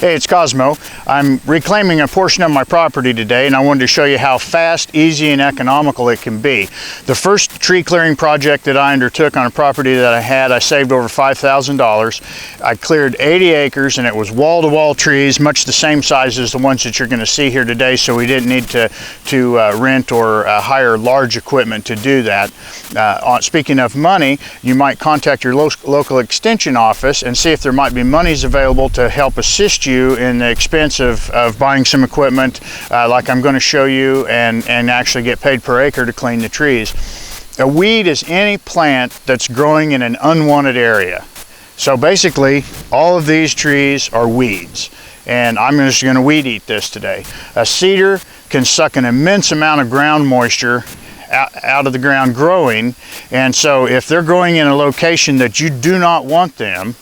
Hey, it's Cosmo. I'm reclaiming a portion of my property today, and I wanted to show you how fast, easy, and economical it can be. The first tree clearing project that I undertook on a property that I had, I saved over $5,000. I cleared 80 acres, and it was wall-to-wall trees, much the same size as the ones that you're going to see here today, so we didn't need to rent or hire large equipment to do that. Speaking of money, you might contact your local extension office and see if there might be monies available to help assist you in the expense of buying some equipment like I'm going to show you and actually get paid per acre to clean the trees. A weed is any plant that's growing in an unwanted area. So basically all of these trees are weeds, and I'm just going to weed eat this today. A cedar can suck an immense amount of ground moisture out of the ground growing, and so if they're growing in a location that you do not want them,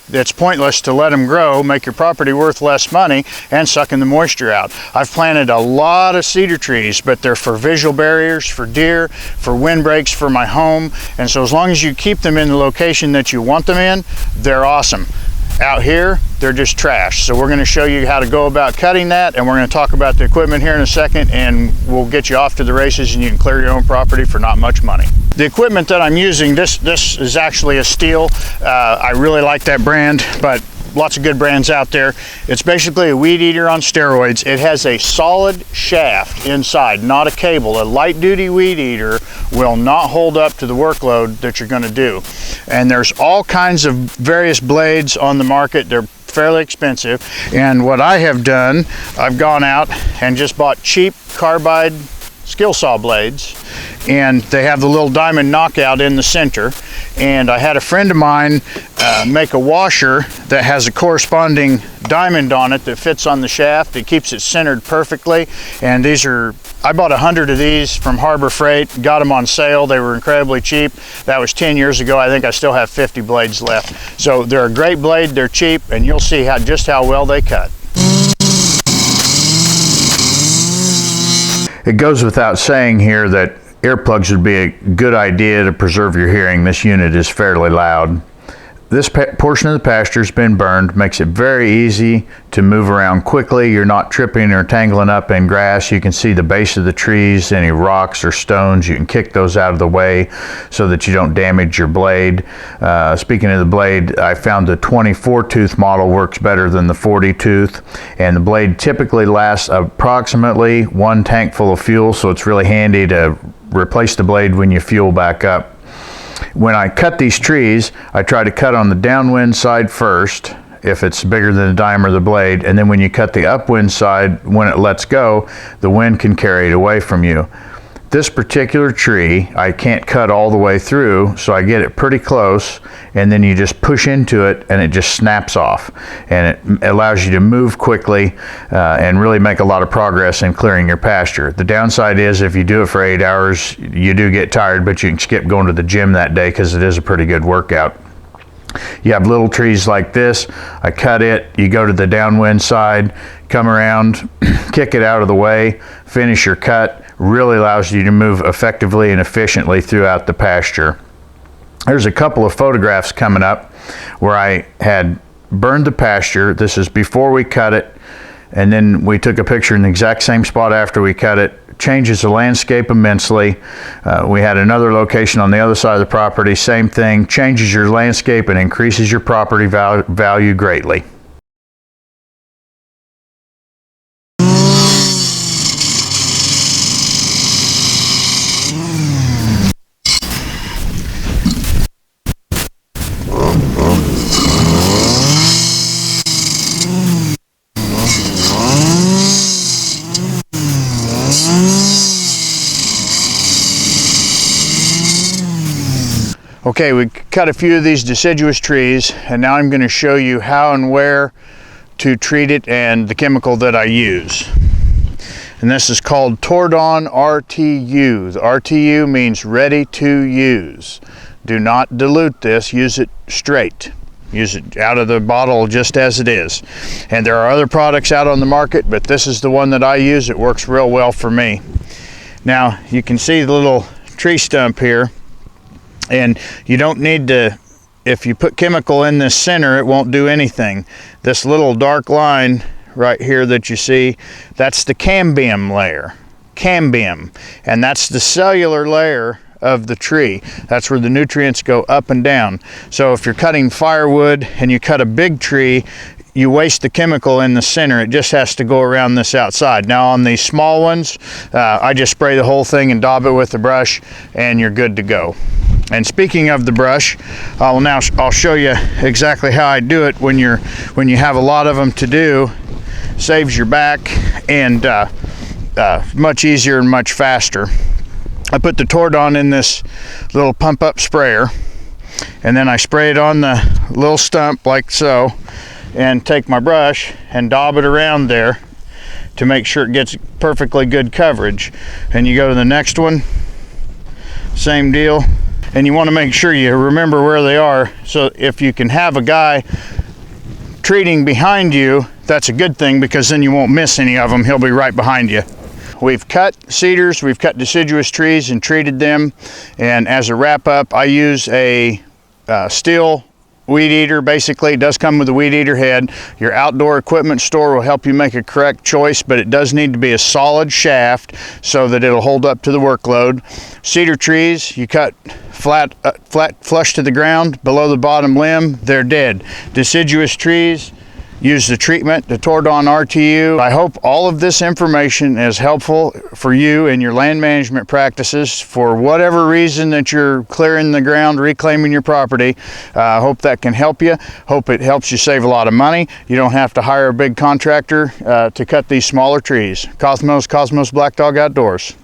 it's pointless to let them grow, make your property worth less money, and sucking the moisture out. I've planted a lot of cedar trees, but they're for visual barriers, for deer, for windbreaks, for my home, and so as long as you keep them in the location that you want them in, they're awesome. Out here, they're just trash. So we're going to show you how to go about cutting that, and we're going to talk about the equipment here in a second, and we'll get you off to the races and you can clear your own property for not much money. The equipment that I'm using, this is actually a Steel. I really like that brand, but lots of good brands out there. It's basically a weed eater on steroids. It has a solid shaft inside, not a cable. A light duty weed eater will not hold up to the workload that you're going to do. And there's all kinds of various blades on the market. They're fairly expensive. And what I have done, I've gone out and just bought cheap carbide skill saw blades, and they have the little diamond knockout in the center. And I had a friend of mine make a washer that has a corresponding diamond on it that fits on the shaft. It keeps it centered perfectly, and I bought 100 of these from Harbor Freight, got them on sale. They were incredibly cheap. That was 10 years ago. I think I still have 50 blades left. So they're a great blade, they're cheap, and you'll see just how well they cut. It goes without saying here that earplugs would be a good idea to preserve your hearing. This unit is fairly loud. This portion of the pasture has been burned, makes it very easy to move around quickly. You're not tripping or tangling up in grass. You can see the base of the trees, any rocks or stones. You can kick those out of the way so that you don't damage your blade. Speaking of the blade, I found the 24 tooth model works better than the 40 tooth, and the blade typically lasts approximately 1 tank full of fuel, so it's really handy to replace the blade when you fuel back up. When I cut these trees, I try to cut on the downwind side first, if it's bigger than the diameter of the blade, and then when you cut the upwind side, when it lets go, the wind can carry it away from you. This particular tree, I can't cut all the way through, so I get it pretty close, and then you just push into it and it just snaps off. And it allows you to move quickly and really make a lot of progress in clearing your pasture. The downside is if you do it for 8 hours, you do get tired, but you can skip going to the gym that day because it is a pretty good workout. You have little trees like this. I cut it, you go to the downwind side, come around, kick it out of the way, finish your cut. Really allows you to move effectively and efficiently throughout the pasture. There's a couple of photographs coming up where I had burned the pasture. This is before we cut it, and then we took a picture in the exact same spot after we cut it. Changes the landscape immensely. We had another location on the other side of the property, same thing, changes your landscape and increases your property value greatly. Okay, we cut a few of these deciduous trees, and now I'm going to show you how and where to treat it and the chemical that I use. And this is called Tordon RTU. The RTU means ready to use. Do not dilute this, use it straight. Use it out of the bottle just as it is. And there are other products out on the market, but this is the one that I use. It works real well for me. Now, you can see the little tree stump here. And you don't need to if you put chemical in this center, it won't do anything. This little dark line right here that you see, that's the cambium layer. Cambium, and that's the cellular layer of the tree. That's where the nutrients go up and down. So if you're cutting firewood and you cut a big tree, you waste the chemical in the center. It just has to go around this outside. Now on these small ones, I just spray the whole thing and daub it with the brush, and you're good to go. And speaking of the brush, I'll show you exactly how I do it when you have a lot of them to do. Saves your back, and much easier and much faster. I put the Tordon in this little pump up sprayer, and then I spray it on the little stump like so, and take my brush and daub it around there to make sure it gets perfectly good coverage. And you go to the next one, same deal, and you want to make sure you remember where they are. So if you can have a guy treating behind you, that's a good thing, because then you won't miss any of them. He'll be right behind you. We've cut cedars, we've cut deciduous trees and treated them, and as a wrap up, I use a steel weed eater. Basically, it does come with a weed eater head. Your outdoor equipment store will help you make a correct choice, but it does need to be a solid shaft so that it'll hold up to the workload. Cedar trees, you cut flat flush to the ground below the bottom limb, they're dead. Deciduous trees, use the treatment, the Tordon RTU. I hope all of this information is helpful for you in your land management practices for whatever reason that you're clearing the ground, reclaiming your property. I hope that can help you. Hope it helps you save a lot of money. You don't have to hire a big contractor to cut these smaller trees. Cosmos Black Dog Outdoors.